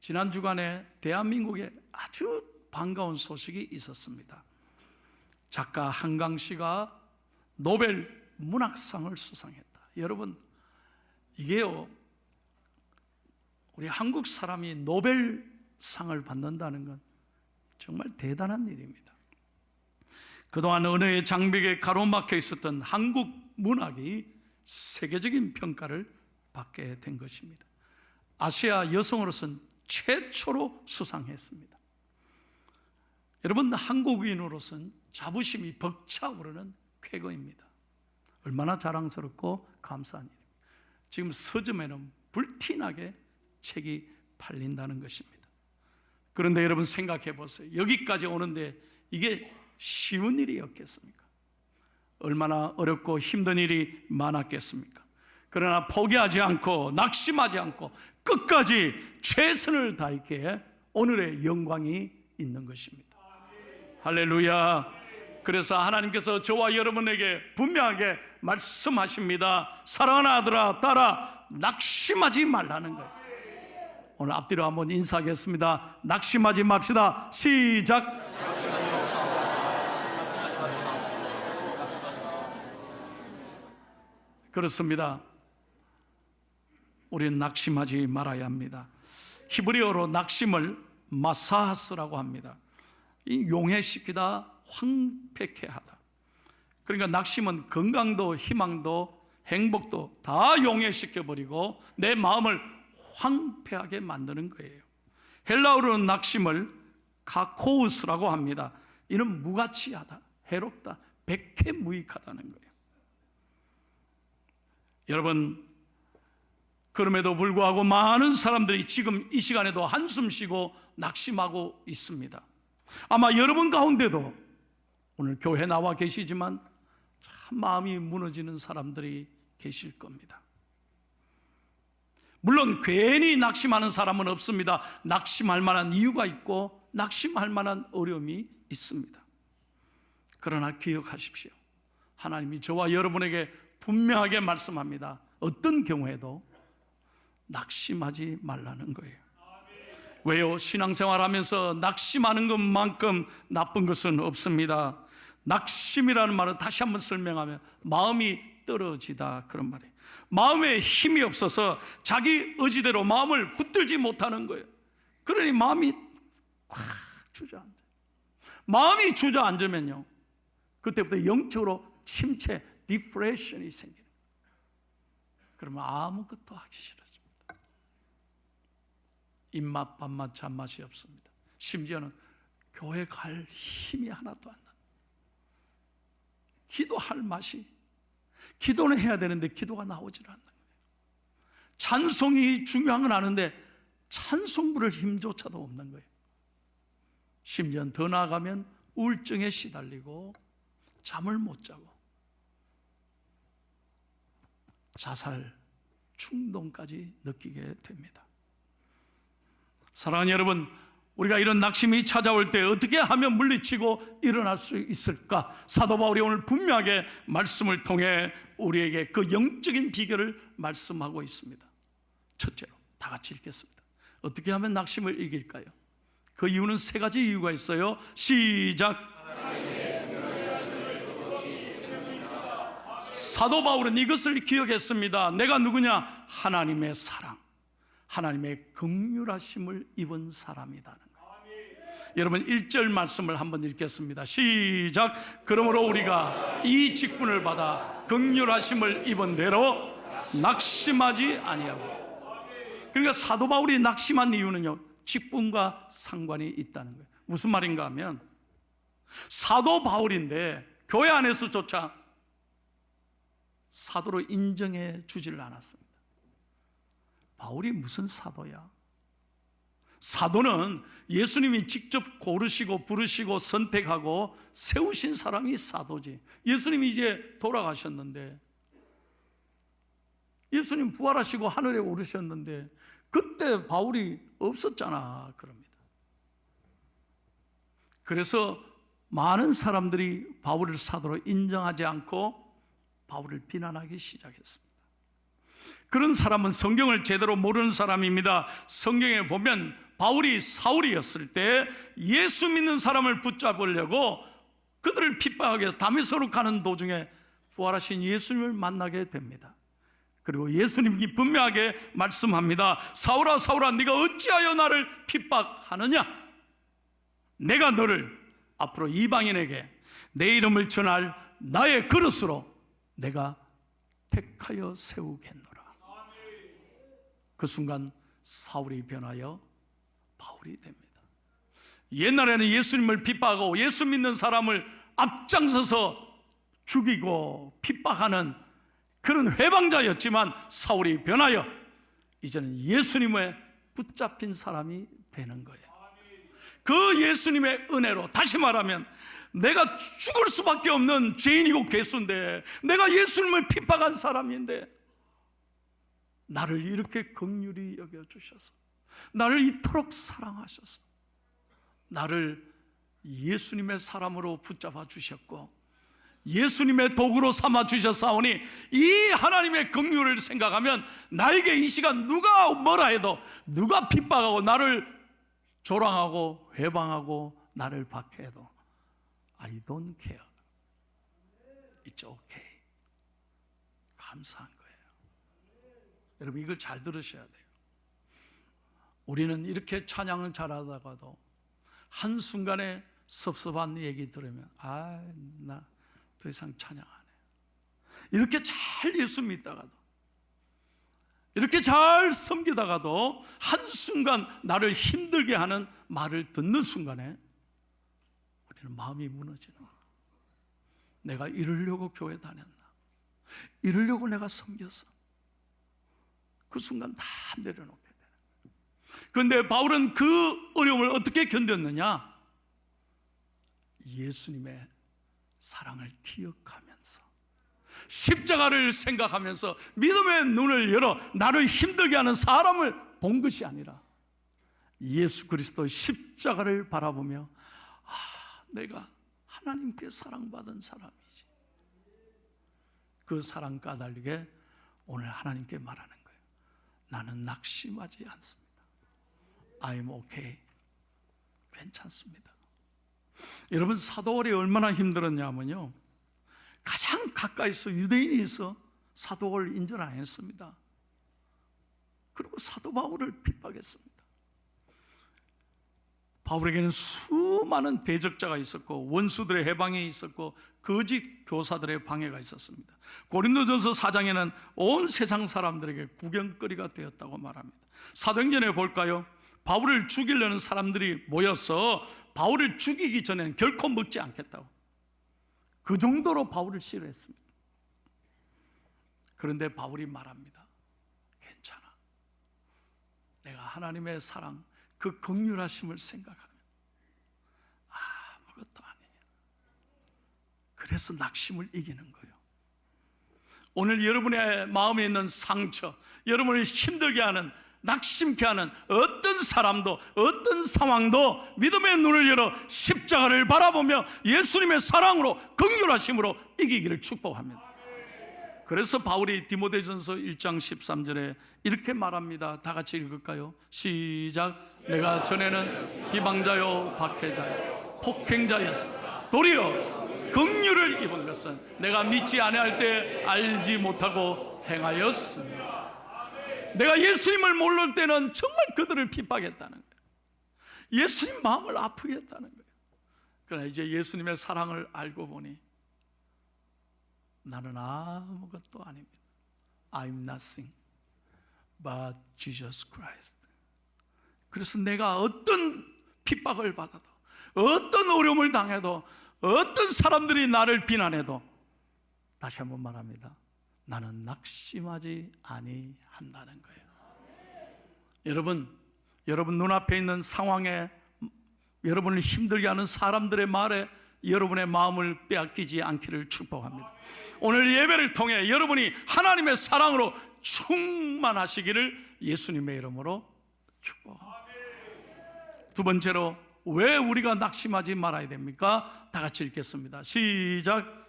지난 주간에 대한민국에 아주 반가운 소식이 있었습니다. 작가 한강 씨가 노벨 문학상을 수상했다. 여러분, 이게요, 우리 한국 사람이 노벨상을 받는다는 건 정말 대단한 일입니다. 그동안 언어의 장벽에 가로막혀 있었던 한국 문학이 세계적인 평가를 받게 된 것입니다. 아시아 여성으로서는 최초로 수상했습니다. 여러분, 한국인으로서는 자부심이 벅차오르는 쾌거입니다. 얼마나 자랑스럽고 감사한 일입니다. 지금 서점에는 불티나게 책이 팔린다는 것입니다. 그런데 여러분 생각해 보세요. 여기까지 오는데 이게 쉬운 일이었겠습니까? 얼마나 어렵고 힘든 일이 많았겠습니까? 그러나 포기하지 않고 낙심하지 않고 끝까지 최선을 다했기에 오늘의 영광이 있는 것입니다. 할렐루야. 그래서 하나님께서 저와 여러분에게 분명하게 말씀하십니다. 사랑하는 아들아, 딸아, 낙심하지 말라는 거예요. 오늘 앞뒤로 한번 인사하겠습니다. 낙심하지 맙시다. 시작. 그렇습니다. 우리는 낙심하지 말아야 합니다. 히브리어로 낙심을 마사하스라고 합니다. 이 용해시키다, 황폐케 하다. 그러니까 낙심은 건강도 희망도 행복도 다 용해시켜버리고 내 마음을 황폐하게 만드는 거예요. 헬라어로는 낙심을 카코우스라고 합니다. 이는 무가치하다, 해롭다, 백해무익하다는 거예요. 여러분, 그럼에도 불구하고 많은 사람들이 지금 이 시간에도 한숨 쉬고 낙심하고 있습니다. 아마 여러분 가운데도 오늘 교회 나와 계시지만 참 마음이 무너지는 사람들이 계실 겁니다. 물론 괜히 낙심하는 사람은 없습니다. 낙심할 만한 이유가 있고 낙심할 만한 어려움이 있습니다. 그러나 기억하십시오. 하나님이 저와 여러분에게 분명하게 말씀합니다. 어떤 경우에도 낙심하지 말라는 거예요. 왜요? 신앙생활하면서 낙심하는 것만큼 나쁜 것은 없습니다. 낙심이라는 말은 다시 한번 설명하면 마음이 떨어지다, 그런 말이에요. 마음에 힘이 없어서 자기 의지대로 마음을 붙들지 못하는 거예요. 그러니 마음이 꽉 주저앉아요. 마음이 주저앉으면요, 그때부터 영적으로 침체, 디프레션이 생기는 거예요. 그러면 아무것도 하기 싫어집니다. 입맛, 밥맛, 잡맛이 없습니다. 심지어는 교회 갈 힘이 하나도 안 나요. 기도할 맛이, 기도는 해야 되는데 기도가 나오질 않는 거예요. 찬송이 중요한 건 아는데 찬송 부를 힘조차도 없는 거예요. 심지어는 더 나아가면 우울증에 시달리고 잠을 못 자고 자살 충동까지 느끼게 됩니다. 사랑하는 여러분, 우리가 이런 낙심이 찾아올 때 어떻게 하면 물리치고 일어날 수 있을까? 사도 바울이 오늘 분명하게 말씀을 통해 우리에게 그 영적인 비결을 말씀하고 있습니다. 첫째로 다 같이 읽겠습니다. 어떻게 하면 낙심을 이길까요? 그 이유는 세 가지 이유가 있어요. 시작. 사도 바울은 이것을 기억했습니다. 내가 누구냐? 하나님의 사랑, 하나님의 긍휼하심을 입은 사람이라는 거예요. 여러분 1절 말씀을 한번 읽겠습니다. 시작. 그러므로 우리가 이 직분을 받아 긍휼하심을 입은 대로 낙심하지 아니하고. 그러니까 사도 바울이 낙심한 이유는요, 직분과 상관이 있다는 거예요. 무슨 말인가 하면 사도 바울인데 교회 안에서조차 사도로 인정해 주지를 않았습니다. 바울이 무슨 사도야? 사도는 예수님이 직접 고르시고 부르시고 선택하고 세우신 사람이 사도지. 예수님이 이제 돌아가셨는데, 예수님 부활하시고 하늘에 오르셨는데 그때 바울이 없었잖아, 그럽니다. 그래서 많은 사람들이 바울을 사도로 인정하지 않고 바울을 비난하기 시작했습니다. 그런 사람은 성경을 제대로 모르는 사람입니다. 성경에 보면 바울이 사울이었을 때 예수 믿는 사람을 붙잡으려고 그들을 핍박하기 위해서 다메섹으로 가는 도중에 부활하신 예수님을 만나게 됩니다. 그리고 예수님이 분명하게 말씀합니다. 사울아 사울아 네가 어찌하여 나를 핍박하느냐? 내가 너를 앞으로 이방인에게 내 이름을 전할 나의 그릇으로 내가 택하여 세우겠노라. 그 순간 사울이 변하여 바울이 됩니다. 옛날에는 예수님을 핍박하고 예수 믿는 사람을 앞장서서 죽이고 핍박하는 그런 회방자였지만 사울이 변하여 이제는 예수님의 붙잡힌 사람이 되는 거예요. 그 예수님의 은혜로, 다시 말하면 내가 죽을 수밖에 없는 죄인이고 괴수인데, 내가 예수님을 핍박한 사람인데 나를 이렇게 긍휼히 여겨주셔서, 나를 이토록 사랑하셔서 나를 예수님의 사람으로 붙잡아 주셨고 예수님의 도구로 삼아 주셨사오니, 이 하나님의 긍휼을 생각하면 나에게 이 시간 누가 뭐라 해도, 누가 핍박하고 나를 조랑하고 회방하고 나를 박해해도 I don't care. It's okay. 감사한 거예요. 여러분, 이걸 잘 들으셔야 돼요. 우리는 이렇게 찬양을 잘하다가도 한순간에 섭섭한 얘기 들으면 나 더 이상 찬양 안 해요. 이렇게 잘 예수 믿다가도, 이렇게 잘 섬기다가도 한순간 나를 힘들게 하는 말을 듣는 순간에 우리는 마음이 무너지는 거예요. 내가 이러려고 교회 다녔나? 이러려고 내가 섬겼어? 그 순간 다 내려놓게 되는 거예요. 그런데 바울은 그 어려움을 어떻게 견뎠느냐? 예수님의 사랑을 기억하면서, 십자가를 생각하면서 믿음의 눈을 열어 나를 힘들게 하는 사람을 본 것이 아니라 예수 그리스도의 십자가를 바라보며 내가 하나님께 사랑받은 사람이지. 그 사랑 까닭에 오늘 하나님께 말하는 거예요. 나는 낙심하지 않습니다. I'm okay. 괜찮습니다. 여러분, 사도월이 얼마나 힘들었냐면요, 가장 가까이서 유대인이 있어 사도를 인정 안 했습니다. 그리고 사도 바울을 핍박했습니다. 바울에게는 수많은 대적자가 있었고 원수들의 해방이 있었고 거짓 교사들의 방해가 있었습니다. 고린도전서 4장에는 온 세상 사람들에게 구경거리가 되었다고 말합니다. 사도행전에 볼까요? 바울을 죽이려는 사람들이 모여서 바울을 죽이기 전에는 결코 먹지 않겠다고, 그 정도로 바울을 싫어했습니다. 그런데 바울이 말합니다. 괜찮아. 내가 하나님의 사랑, 그 긍휼하심을 생각하면 아무것도 아니야. 그래서 낙심을 이기는 거예요. 오늘 여러분의 마음에 있는 상처, 여러분을 힘들게 하는, 낙심케 하는 어떤 사람도, 어떤 상황도 믿음의 눈을 열어 십자가를 바라보며 예수님의 사랑으로, 긍휼하심으로 이기기를 축복합니다. 그래서 바울이 디모데전서 1장 13절에 이렇게 말합니다. 다 같이 읽을까요? 시작. 내가 전에는 비방자요 박해자요 폭행자였으나 도리어 긍휼을 입은 것은 내가 믿지 아니할 때 알지 못하고 행하였습니다. 내가 예수님을 모를 때는 정말 그들을 핍박했다는 거예요. 예수님 마음을 아프게 했다는 거예요. 그러나 이제 예수님의 사랑을 알고 보니 나는 아무것도 아닙니다. I'm nothing but Jesus Christ. 그래서 내가 어떤 핍박을 받아도, 어떤 어려움을 당해도, 어떤 사람들이 나를 비난해도, 다시 한번 말합니다. 나는 낙심하지 아니한다는 거예요. 여러분 눈앞에 있는 상황에, 여러분을 힘들게 하는 사람들의 말에 여러분의 마음을 빼앗기지 않기를 축복합니다. 오늘 예배를 통해 여러분이 하나님의 사랑으로 충만하시기를 예수님의 이름으로 축복합니다. 두 번째로, 왜 우리가 낙심하지 말아야 됩니까? 다 같이 읽겠습니다. 시작.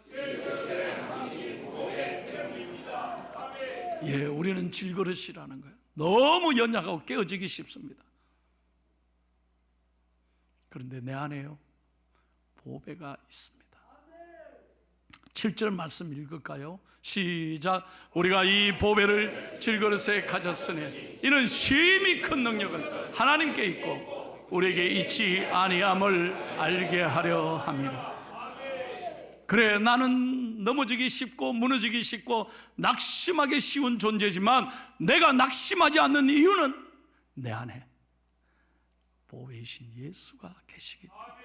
우리는 질그릇이라는 거예요. 너무 연약하고 깨어지기 쉽습니다. 그런데 내 안에요 보배가 있습니다. 7절 말씀 읽을까요? 시작. 우리가 이 보배를 질그릇에 가졌으니 이는 심히 큰 능력은 하나님께 있고 우리에게 있지 아니함을 알게 하려 함이라. 그래, 나는 넘어지기 쉽고 무너지기 쉽고 낙심하기 쉬운 존재지만 내가 낙심하지 않는 이유는 내 안에 보배이신 예수가 계시기 때문에.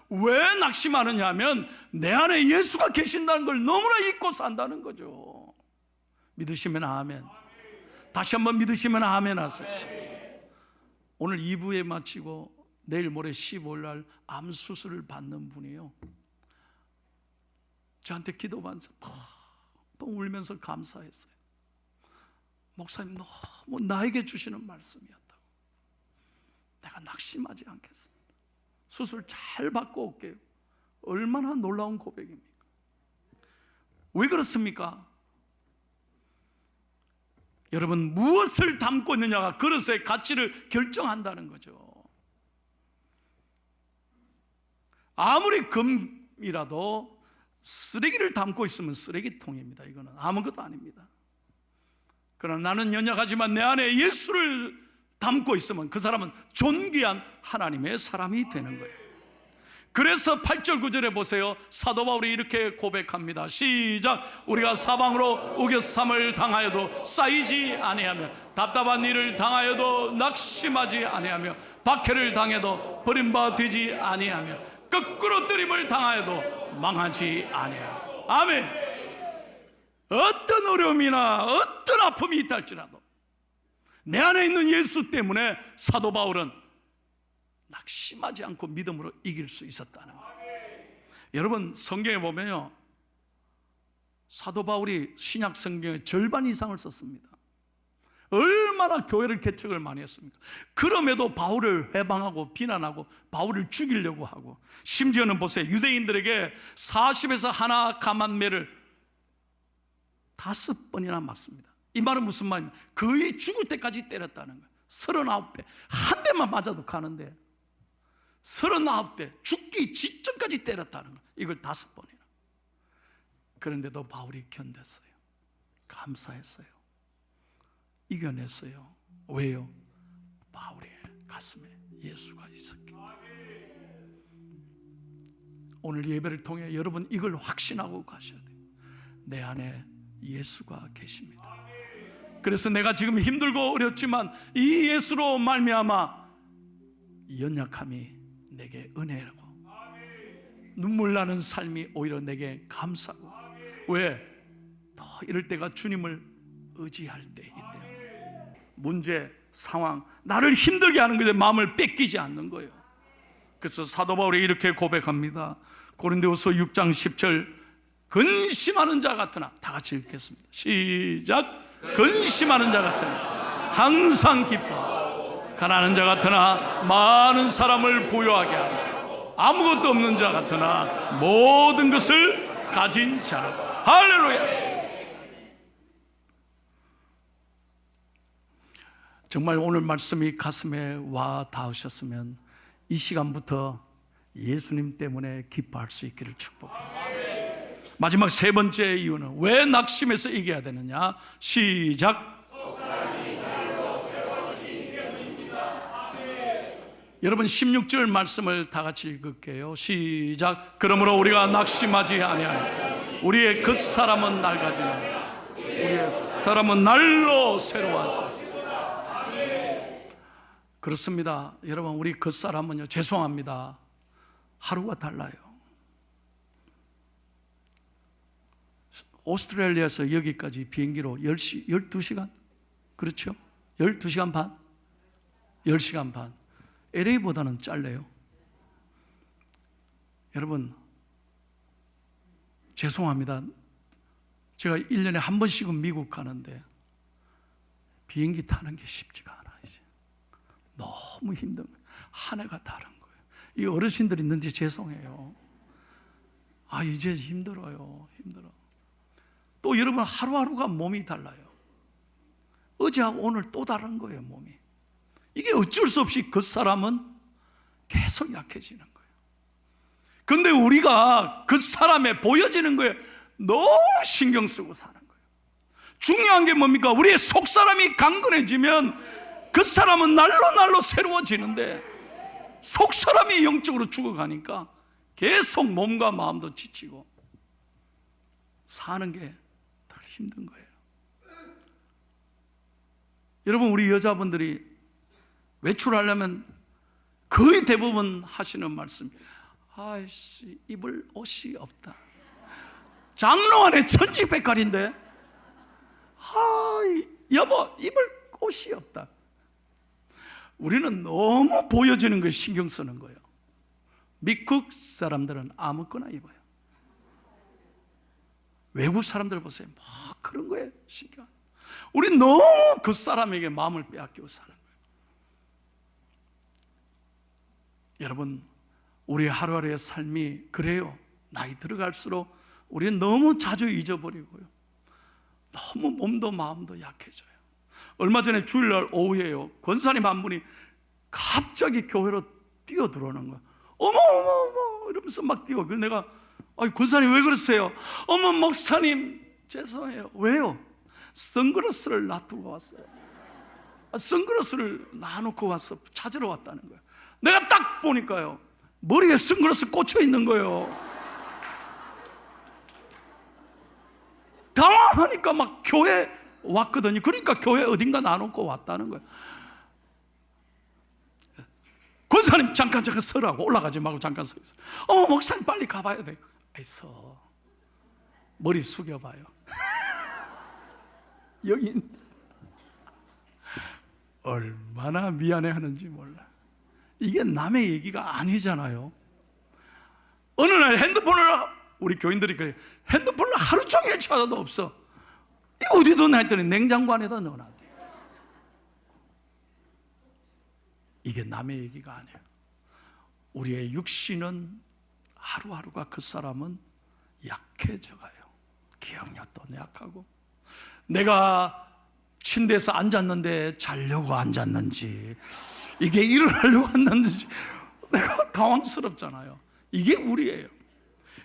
왜 낙심하느냐 하면 내 안에 예수가 계신다는 걸 너무나 잊고 산다는 거죠. 믿으시면 아멘. 다시 한번 믿으시면 아멘 하세요. 오늘 2부에 마치고 내일 모레 15일 날 암 수술을 받는 분이요, 저한테 기도하면서 펑펑 울면서 감사했어요. 목사님, 너무 나에게 주시는 말씀이었다고. 내가 낙심하지 않겠습니다. 수술 잘 받고 올게요. 얼마나 놀라운 고백입니까? 왜 그렇습니까? 여러분, 무엇을 담고 있느냐가 그릇의 가치를 결정한다는 거죠. 아무리 금이라도 쓰레기를 담고 있으면 쓰레기통입니다. 이거는 아무것도 아닙니다. 그러나 나는 연약하지만 내 안에 예수를 담고 있으면 그 사람은 존귀한 하나님의 사람이 되는 거예요. 그래서 8절 9절에 보세요. 사도 바울이 이렇게 고백합니다. 시작. 우리가 사방으로 우겨쌈을 당하여도 쌓이지 아니하며 답답한 일을 당하여도 낙심하지 아니하며 박해를 당해도 버림받지 아니하며 거꾸로 뜨림을 당하여도 망하지 아니하며. 아멘. 어떤 어려움이나 어떤 아픔이 있다 할지라도 내 안에 있는 예수 때문에 사도 바울은 낙심하지 않고 믿음으로 이길 수 있었다는 거예요. 여러분, 성경에 보면요, 사도 바울이 신약 성경의 절반 이상을 썼습니다. 얼마나 교회를 개척을 많이 했습니까? 그럼에도 바울을 회방하고 비난하고 바울을 죽이려고 하고, 심지어는 보세요, 유대인들에게 40에서 하나 감한매를 5번이나 맞습니다. 이 말은 무슨 말입니까? 거의 죽을 때까지 때렸다는 거예요. 39대 한 대만 맞아도 가는데 39대 죽기 직전까지 때렸다는 거예요. 이걸 5번이나. 그런데도 바울이 견뎠어요. 감사했어요. 이겨냈어요. 왜요? 바울의 가슴에 예수가 있었기 때문에. 오늘 예배를 통해 여러분 이걸 확신하고 가셔야 돼요. 내 안에 예수가 계십니다. 그래서 내가 지금 힘들고 어렵지만 이 예수로 말미암아 연약함이 내게 은혜라고, 눈물 나는 삶이 오히려 내게 감사고. 왜? 더 이럴 때가 주님을 의지할 때이기 때문에. 문제, 상황, 나를 힘들게 하는 것에 마음을 뺏기지 않는 거예요. 그래서 사도 바울이 이렇게 고백합니다. 고린도후서 6장 10절. 근심하는 자 같으나, 다 같이 읽겠습니다. 시작. 근심하는 자 같으나 항상 기뻐, 가난한 자 같으나 많은 사람을 부유하게 하고, 아무것도 없는 자 같으나 모든 것을 가진 자라. 할렐루야. 정말 오늘 말씀이 가슴에 와 닿으셨으면 이 시간부터 예수님 때문에 기뻐할 수 있기를 축복합니다. 마지막 세 번째 이유는 왜 낙심해서 이겨야 되느냐? 시작. 여러분 16절 말씀을 다 같이 읽을게요. 시작. 그러므로 우리가 낙심하지 아니하니 우리의 겉사람은 낡아지나 우리의 사람은 날로 새로워하지. 그렇습니다. 여러분, 우리 겉사람은요, 죄송합니다, 하루가 달라요. 오스트레일리아에서 여기까지 비행기로 12시간? 그렇죠? 12시간 반? 10시간 반. LA보다는 짧네요. 여러분, 죄송합니다. 제가 1년에 한 번씩은 미국 가는데 비행기 타는 게 쉽지가 않아요. 이제 너무 힘든 거예요. 한 해가 다른 거예요. 이 어르신들 있는데 죄송해요. 이제 힘들어요. 힘들어. 또 여러분, 하루하루가 몸이 달라요. 어제하고 오늘 또 다른 거예요, 몸이. 이게 어쩔 수 없이 그 사람은 계속 약해지는 거예요. 근데 우리가 그 사람의 보여지는 거에 너무 신경 쓰고 사는 거예요. 중요한 게 뭡니까? 우리의 속사람이 강건해지면 그 사람은 날로 새로워지는데, 속사람이 영적으로 죽어가니까 계속 몸과 마음도 지치고 사는 게 더 힘든 거예요. 여러분, 우리 여자분들이 외출하려면 거의 대부분 하시는 말씀, 아이씨, 입을 옷이 없다. 장로 안에 천지백갈인데, 여보, 입을 옷이 없다. 우리는 너무 보여지는 거에 신경 쓰는 거예요. 미국 사람들은 아무거나 입어요. 외국 사람들 보세요. 막 그런 거에 신경. 우리 너무 그 사람에게 마음을 빼앗기고 사는 거예요. 여러분, 우리 하루하루의 삶이 그래요. 나이 들어갈수록 우리는 너무 자주 잊어버리고요, 너무 몸도 마음도 약해져요. 얼마 전에 주일날 오후에요, 권사님 한 분이 갑자기 교회로 뛰어 들어오는 거예요. 어머 이러면서 막 뛰어. 그래서 내가, 권사님 왜 그러세요? 어머 목사님 죄송해요. 왜요? 선글라스를 놔두고 왔어요. 선글라스를 놔놓고 와서 찾으러 왔다는 거예요. 내가 딱 보니까요, 머리에 선글라스 꽂혀 있는 거예요. 당황하니까 막 교회 왔거든요. 그러니까 교회 어딘가 놔놓고 왔다는 거예요. 권사님 잠깐 서라고. 올라가지 말고 잠깐 서 있어. 어머 목사님 빨리 가봐야 돼. 서 머리 숙여봐요. 여기 얼마나 미안해하는지 몰라. 이게 남의 얘기가 아니잖아요. 어느 날 핸드폰을, 우리 교인들이 그래, 핸드폰을 하루 종일 찾아도 없어. 이거 어디 뒀나 했더니 냉장고 안에다 넣어놨대. 이게 남의 얘기가 아니에요. 우리의 육신은 하루하루가 그 사람은 약해져가요. 기억력도 약하고, 내가 침대에서 앉았는데 자려고 앉았는지, 이게 일어나려고 앉았는지 내가 당황스럽잖아요. 이게 우리예요.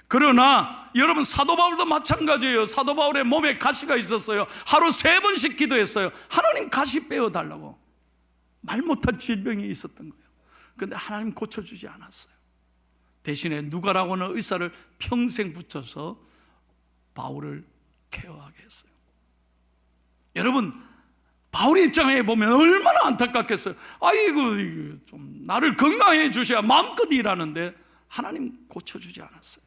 그러나 여러분, 사도 바울도 마찬가지예요. 사도 바울의 몸에 가시가 있었어요. 하루 3번씩 기도했어요. 하나님 가시 빼어달라고. 말 못할 질병이 있었던 거예요. 그런데 하나님 고쳐주지 않았어요. 대신에 누가라고 하는 의사를 평생 붙여서 바울을 케어하게 했어요. 여러분, 바울의 입장에 보면 얼마나 안타깝겠어요. 이거 좀 나를 건강해 주셔야 마음껏 일하는데 하나님 고쳐주지 않았어요.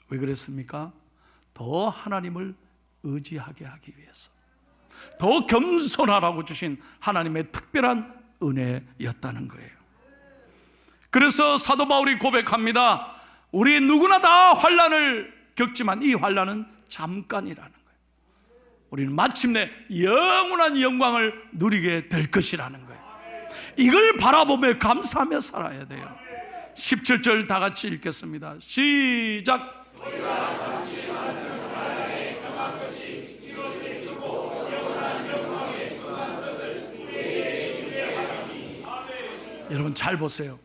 왜 그랬습니까? 더 하나님을 의지하게 하기 위해서, 더 겸손하라고 주신 하나님의 특별한 은혜였다는 거예요. 그래서 사도 바울이 고백합니다. 우리 누구나 다 환난을 겪지만 이 환난은 잠깐이라는 거예요. 우리는 마침내 영원한 영광을 누리게 될 것이라는 거예요. 이걸 바라보며 감사하며 살아야 돼요. 17절 다 같이 읽겠습니다. 시작. 여러분 잘 보세요.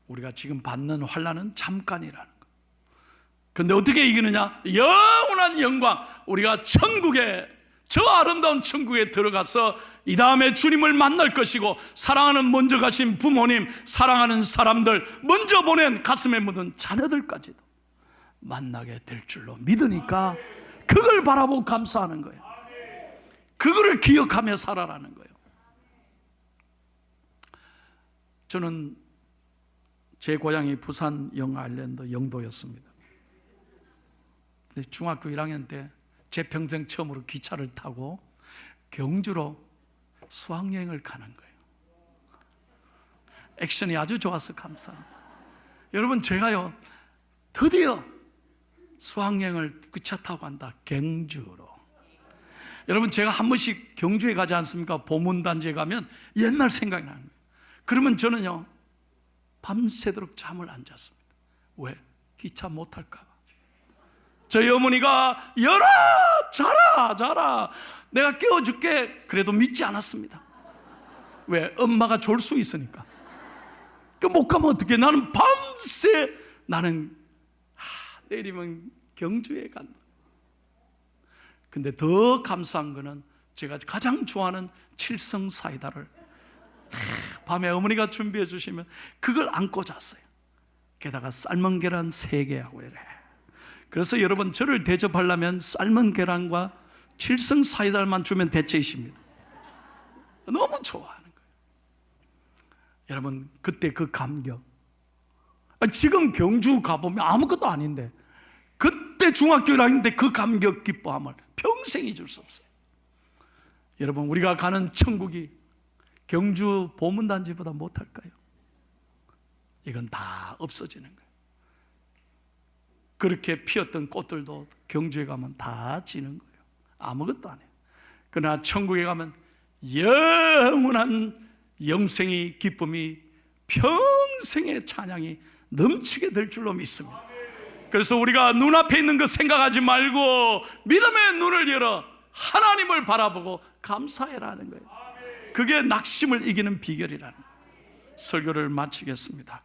우리가 지금 받는 환난은 잠깐이라는 거예요. 그런데 어떻게 이기느냐? 영원한 영광, 우리가 천국에, 저 아름다운 천국에 들어가서 이 다음에 주님을 만날 것이고, 사랑하는 먼저 가신 부모님, 사랑하는 사람들, 먼저 보낸 가슴에 묻은 자녀들까지도 만나게 될 줄로 믿으니까 그걸 바라보고 감사하는 거예요. 그거를 기억하며 살아라는 거예요. 저는 제 고향이 부산 영아일랜드 영도였습니다. 중학교 1학년 때 제 평생 처음으로 기차를 타고 경주로 수학여행을 가는 거예요. 액션이 아주 좋아서 감사합니다. 여러분, 제가요 드디어 수학여행을 기차 타고 간다. 경주로. 여러분, 제가 한 번씩 경주에 가지 않습니까? 보문단지에 가면 옛날 생각이 나는 거예요. 그러면 저는요 밤새도록 잠을 안 잤습니다. 왜? 기차 못 탈까 봐. 저희 어머니가 열아 자라 내가 깨워줄게 그래도 믿지 않았습니다. 왜? 엄마가 졸 수 있으니까. 못 가면 어떡해? 나는 밤새 나는 내일이면 경주에 간다. 근데 더 감사한 거는 제가 가장 좋아하는 칠성 사이다를 밤에 어머니가 준비해 주시면 그걸 안고 잤어요. 게다가 삶은 계란 3개하고 이래. 그래서 여러분, 저를 대접하려면 삶은 계란과 칠성 사이다만 주면 대체이십니다. 너무 좋아하는 거예요. 여러분, 그때 그 감격, 지금 경주 가보면 아무것도 아닌데 그때 중학교 1학년 때 그 감격, 기뻐함을 평생 잊을 수 없어요. 여러분, 우리가 가는 천국이 경주 보문단지보다 못할까요? 이건 다 없어지는 거예요. 그렇게 피었던 꽃들도 경주에 가면 다 지는 거예요. 아무것도 안 해요. 그러나 천국에 가면 영원한 영생의 기쁨이, 평생의 찬양이 넘치게 될 줄로 믿습니다. 그래서 우리가 눈앞에 있는 거 생각하지 말고 믿음의 눈을 열어 하나님을 바라보고 감사해라는 거예요. 그게 낙심을 이기는 비결이라는 거예요. 설교를 마치겠습니다.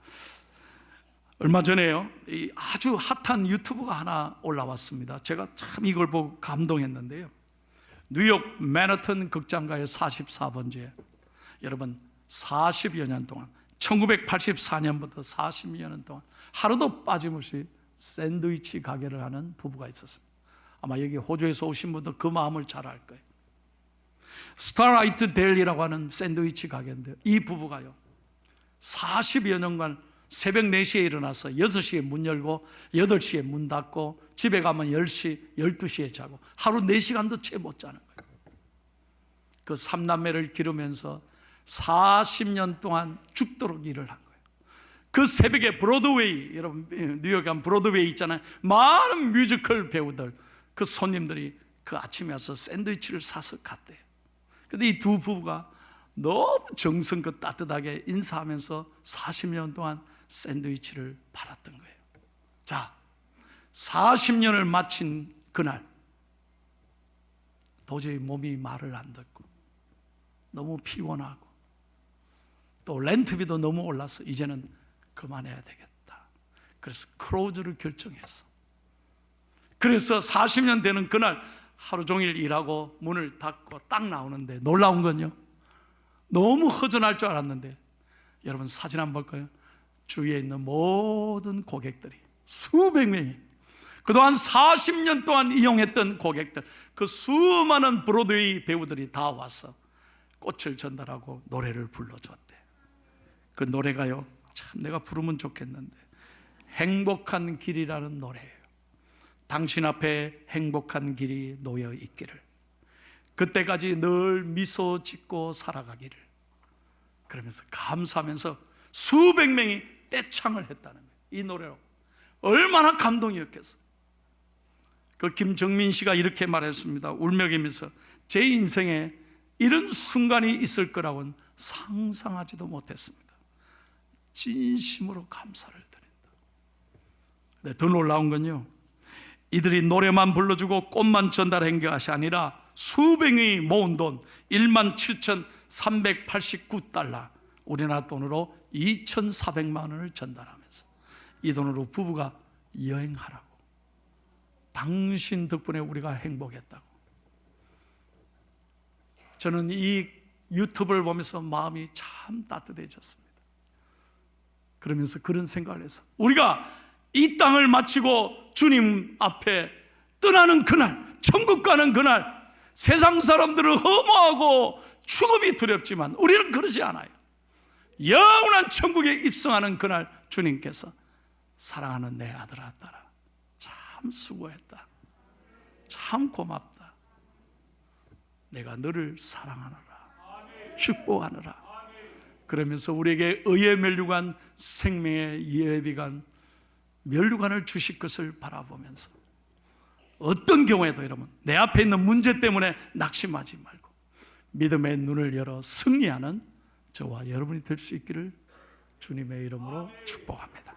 얼마 전에요, 아주 핫한 유튜브가 하나 올라왔습니다. 제가 참 이걸 보고 감동했는데요. 뉴욕 맨하튼 극장가의 44번지에 여러분 40여 년 동안, 1984년부터 40여 년 동안 하루도 빠짐없이 샌드위치 가게를 하는 부부가 있었습니다. 아마 여기 호주에서 오신 분들 그 마음을 잘 알 거예요. 스타라이트 델리라고 하는 샌드위치 가게인데요, 이 부부가요 40여 년간 새벽 4시에 일어나서 6시에 문 열고 8시에 문 닫고 집에 가면 10시, 12시에 자고 하루 4시간도 채 못 자는 거예요. 그 3남매를 기르면서 40년 동안 죽도록 일을 한 거예요. 그 새벽에 브로드웨이, 여러분 뉴욕에 가면 브로드웨이 있잖아요. 많은 뮤지컬 배우들, 그 손님들이 그 아침에 와서 샌드위치를 사서 갔대요. 근데 이 두 부부가 너무 정성껏 따뜻하게 인사하면서 40년 동안 샌드위치를 팔았던 거예요. 자, 40년을 마친 그날 도저히 몸이 말을 안 듣고 너무 피곤하고 또 렌트비도 너무 올라서 이제는 그만해야 되겠다. 그래서 클로즈를 결정했어. 그래서 40년 되는 그날 하루 종일 일하고 문을 닫고 딱 나오는데 놀라운 건요, 너무 허전할 줄 알았는데 여러분 사진 한번 볼까요? 주위에 있는 모든 고객들이 수백 명이, 그동안 40년 동안 이용했던 고객들, 그 수많은 브로드웨이 배우들이 다 와서 꽃을 전달하고 노래를 불러줬대. 그 노래가요, 참 내가 부르면 좋겠는데, 행복한 길이라는 노래예요. 당신 앞에 행복한 길이 놓여 있기를, 그때까지 늘 미소 짓고 살아가기를, 그러면서 감사하면서 수백 명이 떼창을 했다는 거예요. 이 노래로 얼마나 감동이었겠어. 그 김정민 씨가 이렇게 말했습니다. 울먹이면서 제 인생에 이런 순간이 있을 거라고는 상상하지도 못했습니다. 진심으로 감사를 드린다. 근데 더 놀라운 건요, 이들이 노래만 불러주고 꽃만 전달한 것이 아니라 수백 명이 모은 돈 17,389달러, 우리나라 돈으로 2,400만 원을 전달하면서 이 돈으로 부부가 여행하라고, 당신 덕분에 우리가 행복했다고. 저는 이 유튜브를 보면서 마음이 참 따뜻해졌습니다. 그러면서 그런 생각을 해서 우리가 이 땅을 마치고 주님 앞에 떠나는 그날, 천국 가는 그날, 세상 사람들은 허무하고 죽음이 두렵지만 우리는 그러지 않아요. 영원한 천국에 입성하는 그날 주님께서 사랑하는 내 아들아 딸아, 참 수고했다, 참 고맙다, 내가 너를 사랑하노라, 축복하노라, 그러면서 우리에게 의에 면류관, 생명의 예비관, 면류관을 주실 것을 바라보면서 어떤 경우에도 여러분 내 앞에 있는 문제 때문에 낙심하지 말고 믿음의 눈을 열어 승리하는 저와 여러분이 될 수 있기를 주님의 이름으로 축복합니다.